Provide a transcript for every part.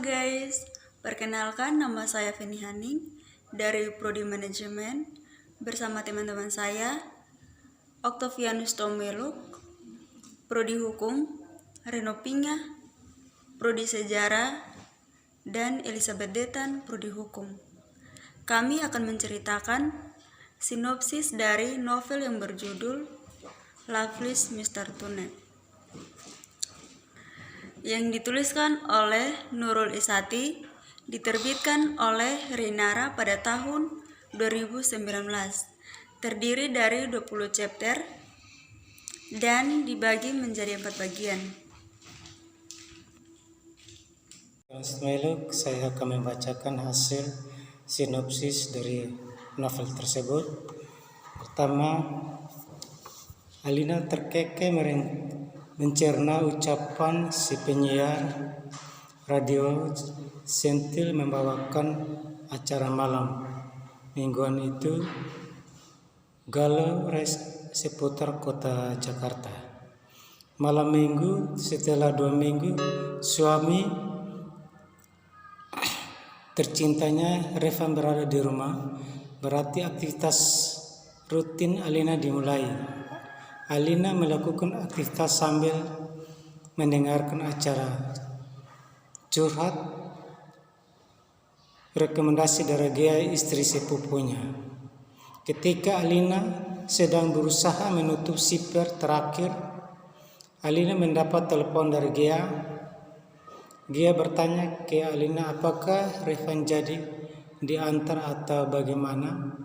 guys, perkenalkan nama saya Feni Haning dari Prodi Manajemen bersama teman-teman saya Octavianus Tomeluk, Prodi Hukum, Reno Pinga, Prodi Sejarah, dan Elizabeth Detan, Prodi Hukum. Kami akan menceritakan sinopsis dari novel yang berjudul Loveless Mr. Tunet yang dituliskan oleh Nurul Isati, diterbitkan oleh Rinara pada tahun 2019. Terdiri dari 20 chapter dan dibagi menjadi 4 bagian. Bismillah, saya akan membacakan hasil sinopsis dari novel tersebut. Pertama, Alina terkekeh mencerna ucapan si penyiar radio Sentil membawakan acara malam mingguan itu galau seputar kota Jakarta. Malam minggu setelah 2 minggu suami tercintanya Revan berada di rumah, berarti aktivitas rutin Alina dimulai. Alina melakukan aktivitas sambil mendengarkan acara curhat rekomendasi dari Gea, istri sepupunya. Ketika Alina sedang berusaha menutup sipir terakhir, Alina mendapat telepon dari Gea. Gea bertanya ke Alina apakah Revan jadi diantar atau bagaimana.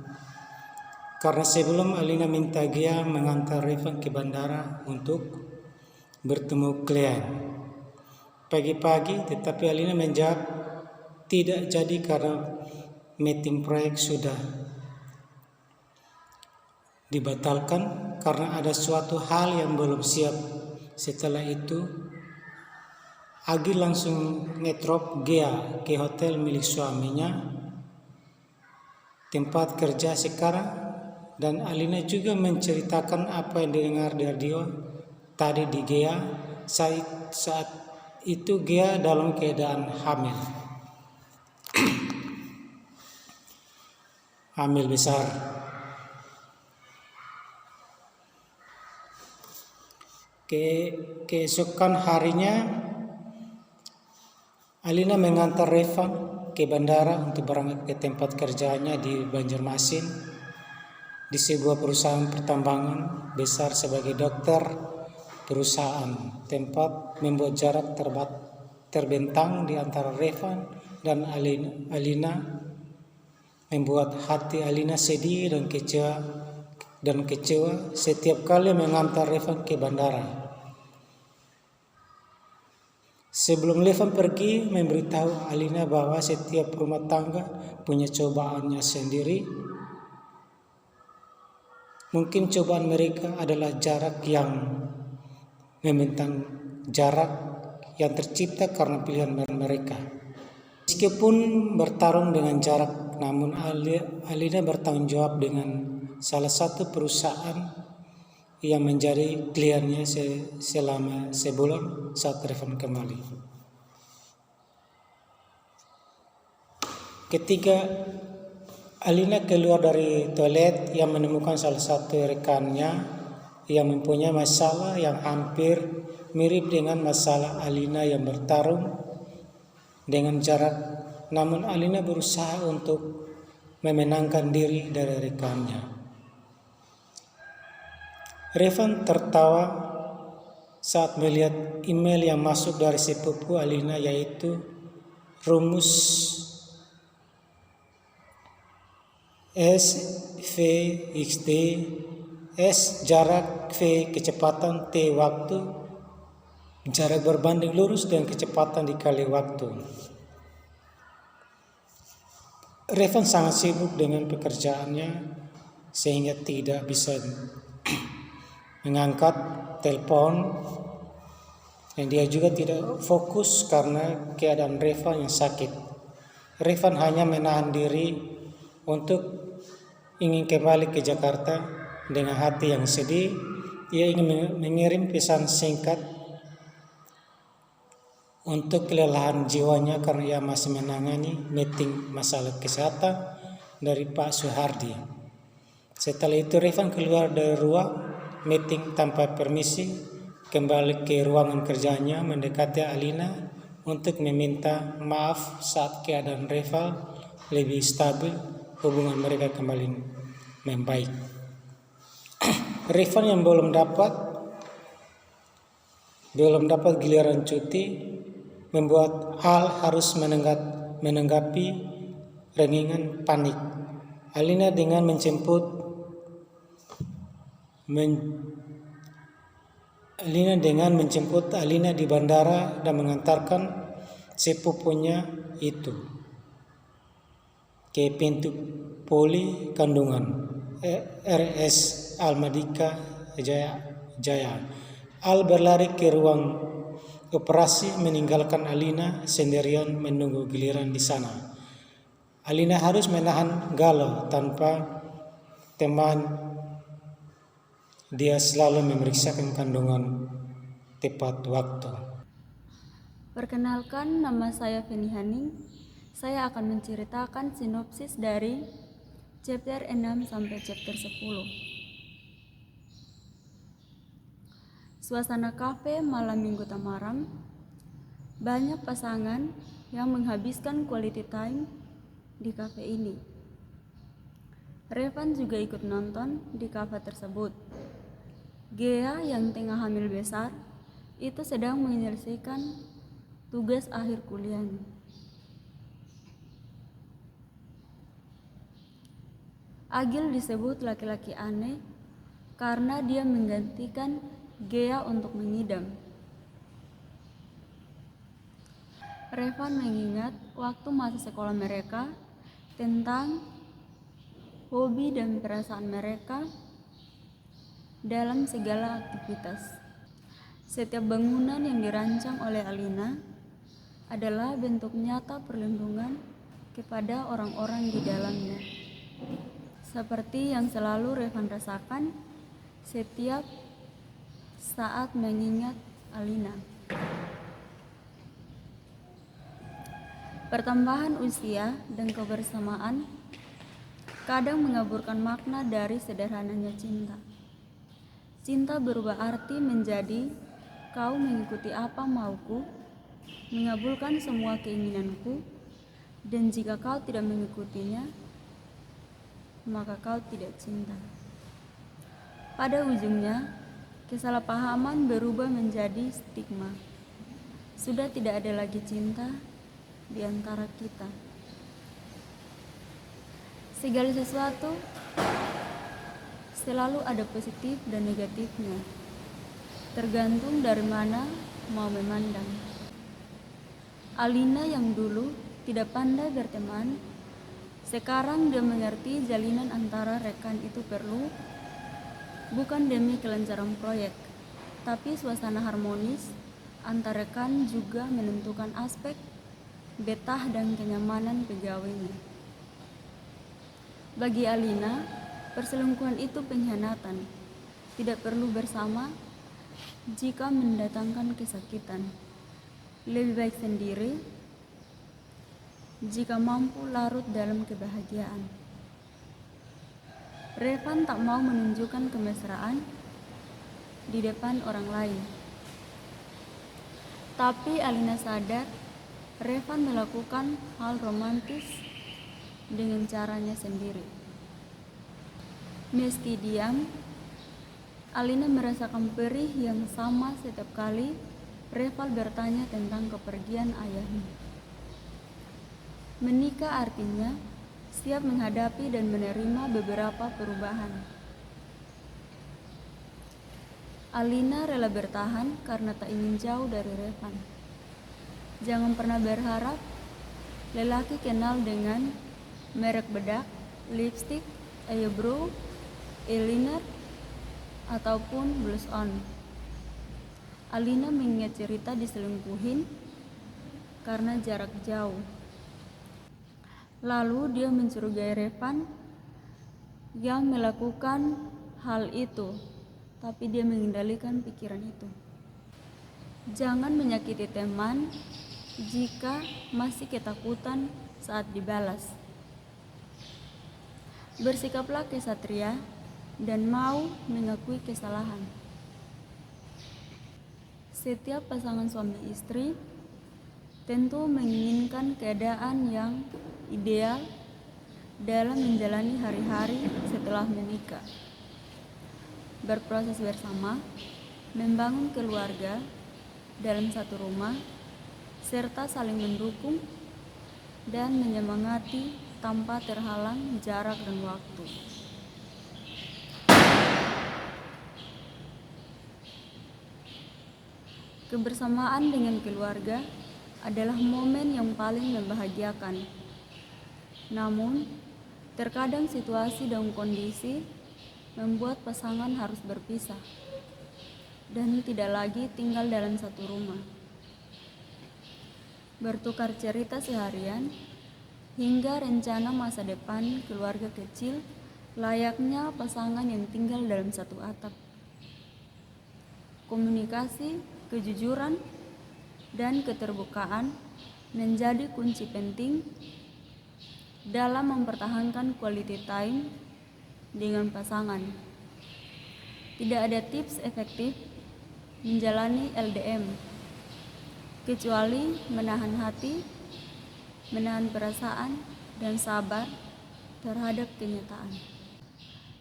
Karena sebelum Alina minta Gea mengantar Revan ke bandara untuk bertemu klien pagi-pagi, tetapi Alina menjawab tidak jadi karena meeting proyek sudah dibatalkan karena ada suatu hal yang belum siap. Setelah itu Agi langsung ngetrop Gea ke hotel milik suaminya tempat kerja sekarang. Dan Alina juga menceritakan apa yang didengar di radio tadi di Gea. Saat itu Gea dalam keadaan hamil. Hamil besar. Keesokan harinya Alina mengantar Revan ke bandara untuk berangkat ke tempat kerjanya di Banjarmasin, di sebuah perusahaan pertambangan besar sebagai dokter perusahaan. Tempat membuat jarak terbentang di antara Revan dan Alina membuat hati Alina sedih dan kecewa setiap kali mengantar Revan ke bandara. Sebelum Revan pergi, memberitahu Alina bahwa setiap rumah tangga punya cobaannya sendiri. Mungkin cobaan mereka adalah jarak yang membentang, jarak yang tercipta karena pilihan mereka. Meskipun bertarung dengan jarak, namun Alina bertanggung jawab dengan salah satu perusahaan yang menjadi kliennya selama sebulan saat Revan kembali. Ketika Alina keluar dari toilet, yang menemukan salah satu rekannya yang mempunyai masalah yang hampir mirip dengan masalah Alina yang bertarung dengan jarak. Namun Alina berusaha untuk memenangkan diri dari rekannya. Revan tertawa saat melihat email yang masuk dari sepupu Alina, yaitu rumus S V X T, S jarak, V kecepatan, T waktu, jarak berbanding lurus dan kecepatan dikali waktu. Revan sangat sibuk dengan pekerjaannya sehingga tidak bisa mengangkat telepon, dan dia juga tidak fokus karena keadaan Revan yang sakit. Revan hanya menahan diri untuk ingin kembali ke Jakarta dengan hati yang sedih. Ia ingin mengirim pesan singkat untuk kelelahan jiwanya karena ia masih menangani meeting masalah kesehatan dari Pak Soehardi. Setelah itu Revan keluar dari ruang meeting tanpa permisi, kembali ke ruangan kerjanya, mendekati Alina untuk meminta maaf saat keadaan Revan lebih stabil, hubungan mereka kembali membaik. Revan yang belum dapat giliran cuti membuat Al harus menanggapi rengingan panik. Alina dengan menjemput Alina di bandara dan mengantarkan sepupunya itu ke pintu poli kandungan RS Al-Madika Jaya. Al berlari ke ruang operasi meninggalkan Alina sendirian menunggu giliran di sana. Alina harus menahan galau tanpa teman. Dia selalu memeriksakan kandungan tepat waktu. Perkenalkan, nama saya Feni Haning. Saya akan menceritakan sinopsis dari chapter 6 sampai chapter 10. Suasana kafe malam minggu Tamaram. Banyak pasangan yang menghabiskan quality time di kafe ini. Revan juga ikut nonton di kafe tersebut. Gea yang tengah hamil besar itu sedang menyelesaikan tugas akhir kuliahnya. Agil disebut laki-laki aneh karena dia menggantikan Gea untuk mengidam. Revan mengingat waktu masa sekolah mereka tentang hobi dan perasaan mereka dalam segala aktivitas. Setiap bangunan yang dirancang oleh Alina adalah bentuk nyata perlindungan kepada orang-orang di dalamnya. Seperti yang selalu Revan rasakan setiap saat mengingat Alina. Pertambahan usia dan kebersamaan kadang mengaburkan makna dari sederhananya cinta. Cinta berubah arti menjadi kau mengikuti apa mauku, mengabulkan semua keinginanku, dan jika kau tidak mengikutinya, maka kau tidak cinta. Pada ujungnya, kesalahpahaman berubah menjadi stigma. Sudah tidak ada lagi cinta di antara kita. Segala sesuatu selalu ada positif dan negatifnya, tergantung dari mana mau memandang. Alina yang dulu tidak pandai berteman, sekarang dia mengerti jalinan antara rekan itu perlu, bukan demi kelancaran proyek, tapi suasana harmonis antar rekan juga menentukan aspek betah dan kenyamanan pegawainya. Bagi Alina, perselingkuhan itu pengkhianatan. Tidak perlu bersama jika mendatangkan kesakitan. Lebih baik sendiri jika mampu larut dalam kebahagiaan. Revan tak mau menunjukkan kemesraan di depan orang lain. Tapi Alina sadar Revan melakukan hal romantis dengan caranya sendiri. Meski diam, Alina merasakan perih yang sama setiap kali Revan bertanya tentang kepergian ayahnya. Menikah artinya siap menghadapi dan menerima beberapa perubahan. Alina rela bertahan karena tak ingin jauh dari Revan. Jangan pernah berharap lelaki kenal dengan merek bedak, lipstick, eyebrow, eyeliner, ataupun blush on. Alina mengingat cerita diselingkuhin karena jarak jauh. Lalu dia mencurigai Revan yang melakukan hal itu, tapi dia mengendalikan pikiran itu. Jangan menyakiti teman jika masih ketakutan saat dibalas. Bersikaplah kesatria dan mau mengakui kesalahan. Setiap pasangan suami istri tentu menginginkan keadaan yang ideal dalam menjalani hari-hari setelah menikah. Berproses bersama, membangun keluarga dalam satu rumah, serta saling mendukung dan menyemangati tanpa terhalang jarak dan waktu. Kebersamaan dengan keluarga adalah momen yang paling membahagiakan. Namun, terkadang situasi dan kondisi membuat pasangan harus berpisah dan tidak lagi tinggal dalam satu rumah. Bertukar cerita seharian hingga rencana masa depan keluarga kecil layaknya pasangan yang tinggal dalam satu atap. Komunikasi, kejujuran, dan keterbukaan menjadi kunci penting dalam mempertahankan quality time dengan pasangan. Tidak ada tips efektif menjalani LDM kecuali menahan hati, menahan perasaan, dan sabar terhadap kenyataan.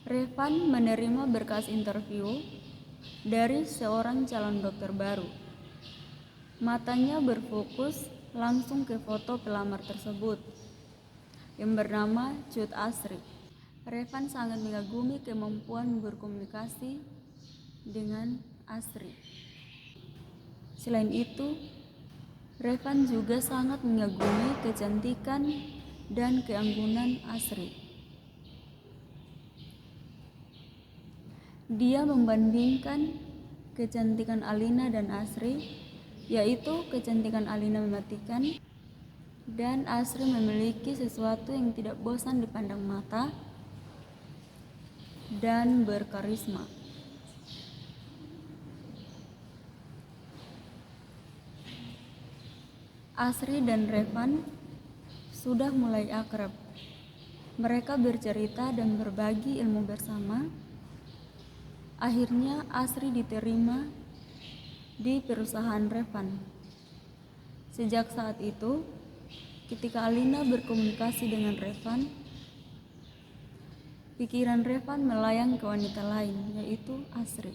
Revan menerima berkas interview dari seorang calon dokter baru. Matanya berfokus langsung ke foto pelamar tersebut yang bernama Cut Asri. Revan sangat mengagumi kemampuan berkomunikasi dengan Asri. Selain itu, Revan juga sangat mengagumi kecantikan dan keanggunan Asri. Dia membandingkan kecantikan Alina dan Asri, yaitu kecantikan Alina mematikan dan Asri memiliki sesuatu yang tidak bosan dipandang mata dan berkarisma. Asri dan Revan sudah mulai akrab. Mereka bercerita dan berbagi ilmu bersama. Akhirnya Asri diterima di perusahaan Revan. Sejak saat itu, ketika Alina berkomunikasi dengan Revan, pikiran Revan melayang ke wanita lain, yaitu Asri.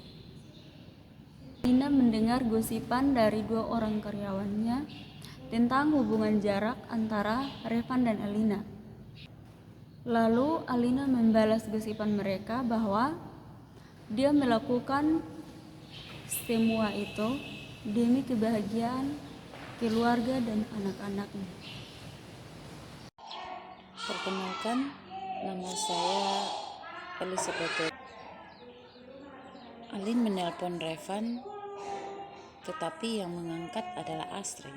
Alina mendengar gosipan dari 2 orang karyawannya tentang hubungan jarak antara Revan dan Alina. Lalu Alina membalas gosipan mereka bahwa dia melakukan semua itu demi kebahagiaan keluarga dan anak-anaknya. Perkenalkan, nama saya Elizabeth. Alin menelpon Revan, tetapi yang mengangkat adalah Asri.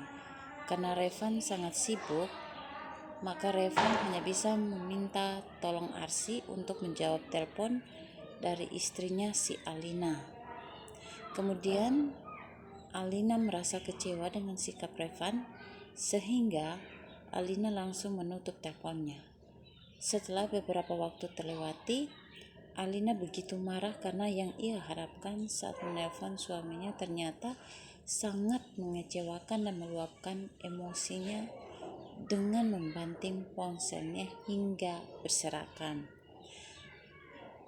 Karena Revan sangat sibuk, maka Revan hanya bisa meminta tolong Arsi untuk menjawab telepon dari istrinya si Alina. Kemudian Alina merasa kecewa dengan sikap Revan, sehingga Alina langsung menutup teleponnya. Setelah beberapa waktu terlewati, Alina begitu marah karena yang ia harapkan saat menelpon suaminya ternyata sangat mengecewakan dan meluapkan emosinya dengan membanting ponselnya hingga berserakan.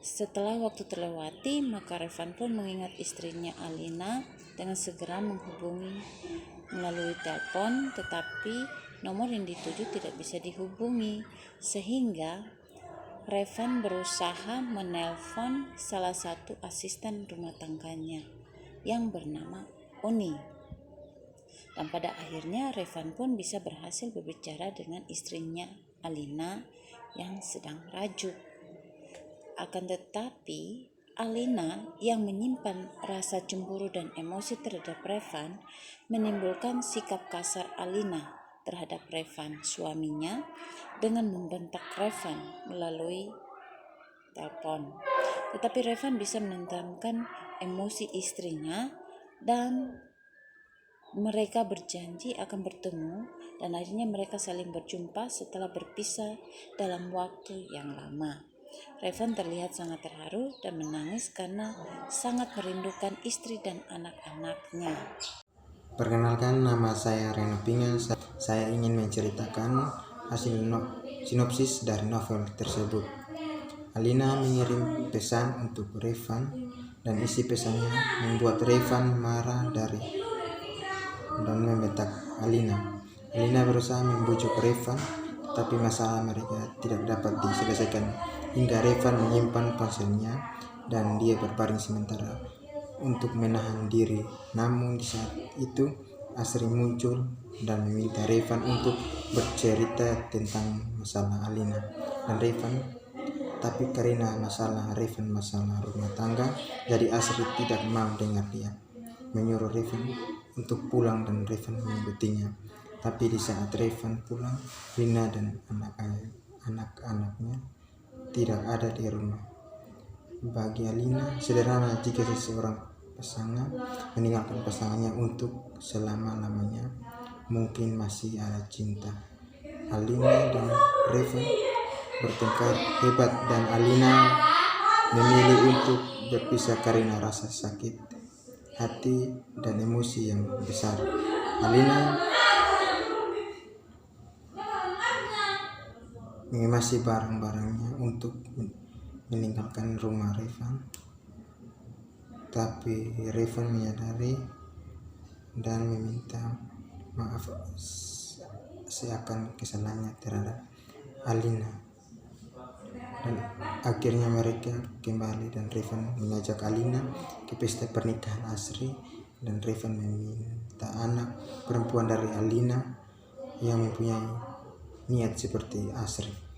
Setelah waktu terlewati, maka Revan pun mengingat istrinya Alina dengan segera menghubungi melalui telepon, tetapi nomor yang dituju tidak bisa dihubungi, sehingga Revan berusaha menelpon salah satu asisten rumah tangganya yang bernama Oni. Dan pada akhirnya Revan pun bisa berhasil berbicara dengan istrinya Alina yang sedang rajuk. Akan tetapi Alina yang menyimpan rasa cemburu dan emosi terhadap Revan menimbulkan sikap kasar Alina terhadap Revan suaminya dengan membentak Revan melalui telepon. Tetapi Revan bisa menenangkan emosi istrinya dan Mereka berjanji akan bertemu dan akhirnya mereka saling berjumpa setelah berpisah dalam waktu yang lama. Revan terlihat sangat terharu dan menangis karena sangat merindukan istri dan anak-anaknya. Perkenalkan, nama saya Reno Pinga. Saya ingin menceritakan hasil sinopsis dari novel tersebut. Alina mengirim pesan untuk Revan dan isi pesannya membuat Revan marah dan membentak Alina. Alina berusaha membujuk Revan, tapi masalah mereka tidak dapat diselesaikan hingga Revan menyimpan ponselnya dan dia berbaring sementara untuk menahan diri. Namun di saat itu Asri muncul dan meminta Revan untuk bercerita tentang masalah Alina dan Revan. Tapi karena masalah rumah tangga, jadi Asri tidak mau dengar dia. Menyuruh Revan untuk pulang dan Revan mengikutinya. Tapi di saat Revan pulang, Lina dan anak-anaknya tidak ada di rumah. Bagi Alina, sederhana jika seseorang pasangan meninggalkan pasangannya untuk selama-lamanya, mungkin masih ada cinta. Alina dan Revan bertengkar hebat dan Alina memilih untuk berpisah karena rasa sakit hati dan emosi yang besar. Alina mengemasi barang-barangnya untuk meninggalkan rumah Revan, tapi Revan menyadari dan meminta maaf seakan kesalahannya terhadap Alina. Dan akhirnya mereka kembali dan Revan mengajak Alina ke pesta pernikahan Asri dan Revan meminta anak perempuan dari Alina yang mempunyai niat seperti Asri.